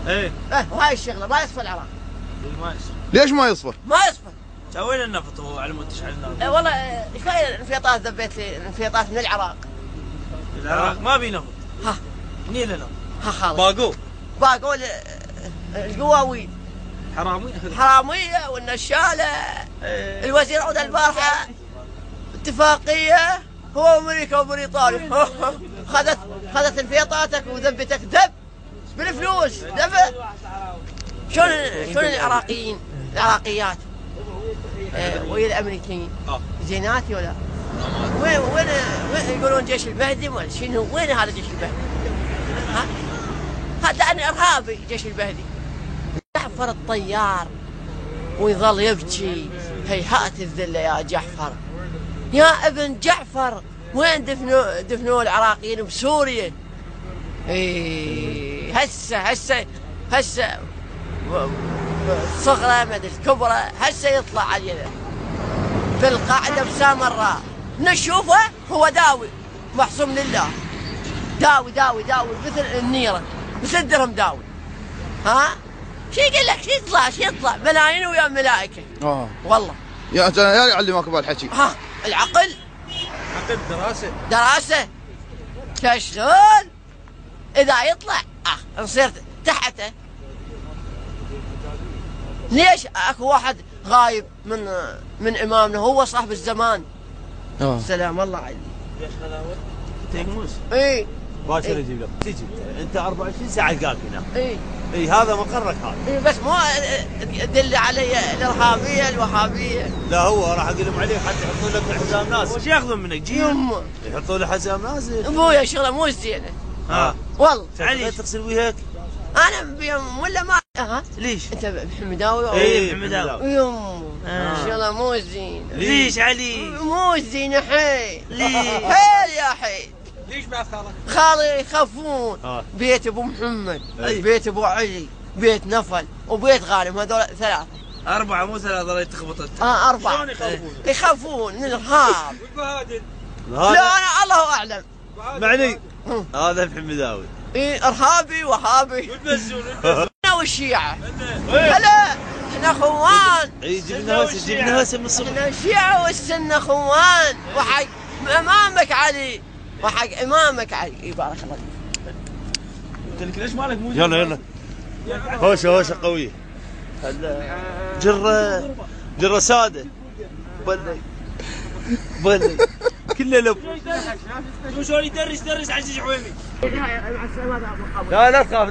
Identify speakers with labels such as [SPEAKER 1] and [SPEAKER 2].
[SPEAKER 1] ايه
[SPEAKER 2] وهاي الشغله ما يصفى العراق.
[SPEAKER 1] ما يصفى.
[SPEAKER 3] ليش ما يصفى؟
[SPEAKER 2] ما يصفى.
[SPEAKER 1] سوينا النفط وعلى مود تشعل النار.
[SPEAKER 2] والله ايش فايده الانفياطات ذبيت لي الانفياطات من العراق.
[SPEAKER 1] العراق ما بي نفط.
[SPEAKER 2] ها
[SPEAKER 1] نيله نفط.
[SPEAKER 2] ها خالد.
[SPEAKER 1] باقو
[SPEAKER 2] القواوين. حراميه والنشاله. الوزير عود البارحه اتفاقيه هو وامريكا وبريطانيا. خذت انفياطاتك وذبتك ذب بالفلوس دفع. شلون العراقيات ويا الامريكيين زيناتي ولا وين يقولون جيش البهدي ولا شنو؟ وين هذا جيش البهدي؟ ها هذا أنا ارهابي جيش البهدي. جعفر الطيار ويظل يبكي هيهات الذله يا جعفر. يا ابن جعفر وين دفنوا العراقيين بسوريا؟ هسه صغرى مدري كبرى هسه يطلع علينا في القاعده بسامراء نشوفه هو داوي محصوم لله. داوي مثل النيره مثل الدرهم داوي. ها شو يقول لك؟ شو يطلع ملايين ويا ملائكه. والله
[SPEAKER 3] يا يعلمك بهالحكي.
[SPEAKER 2] ها العقل دراسه تشتغل اذا يطلع نصير تحته. ليش اكو واحد غايب من امامنا هو صاحب الزمان. سلام الله عليك.
[SPEAKER 1] ليش خلاوه؟ تيموس.
[SPEAKER 2] اي
[SPEAKER 1] باكر يجيب لك تجي انت 24 ساعه القاك هنا.
[SPEAKER 2] اي
[SPEAKER 1] هذا مقرك هذا.
[SPEAKER 2] بس مو دل علي الارهابيه الوهابيه.
[SPEAKER 1] لا هو راح اقول لهم عليه حتى يحطون لك حزام نازل. وش ياخذون منك؟
[SPEAKER 2] يمه
[SPEAKER 1] يحطون له حزام نازل.
[SPEAKER 2] ابويا شغله مو زينه. والله
[SPEAKER 1] علي تغسل وجهك؟
[SPEAKER 2] انا بيوم ولا ما
[SPEAKER 1] ليش؟
[SPEAKER 2] انت بحمداوي؟
[SPEAKER 1] اي بحمداوي.
[SPEAKER 2] يمه شغله مو زينه.
[SPEAKER 1] ليش علي؟
[SPEAKER 2] مو زينه حيل.
[SPEAKER 1] ليش؟
[SPEAKER 2] حيل يا حيل.
[SPEAKER 1] ليش بعد خالك؟
[SPEAKER 2] خالي يخافون. بيت ابو محمد، بيت ابو علي، بيت نفل وبيت غانم هذول 3.
[SPEAKER 1] 4 مو 3 ظل تخبط.
[SPEAKER 2] 4.
[SPEAKER 1] شلون يخافون؟
[SPEAKER 2] يخافون من الارهاب.
[SPEAKER 1] والبهادل؟
[SPEAKER 2] لا انا الله اعلم.
[SPEAKER 1] معني هذا محمداوي.
[SPEAKER 2] ارهابي وهابي.
[SPEAKER 1] والبزون
[SPEAKER 2] انا والشيعه. هلا احنا اخوان.
[SPEAKER 1] جبنا هسه من الصبح.
[SPEAKER 2] احنا الشيعه والسنه اخوان وحق امامك علي وحق امامك علي. بارك الله فيك.
[SPEAKER 1] قلت لك ليش مالك مو
[SPEAKER 3] يلا هوشه قويه.
[SPEAKER 1] جره ساده. بلي كله لب. شو شلون يدرس عزيز عويمي.
[SPEAKER 3] لا تخاف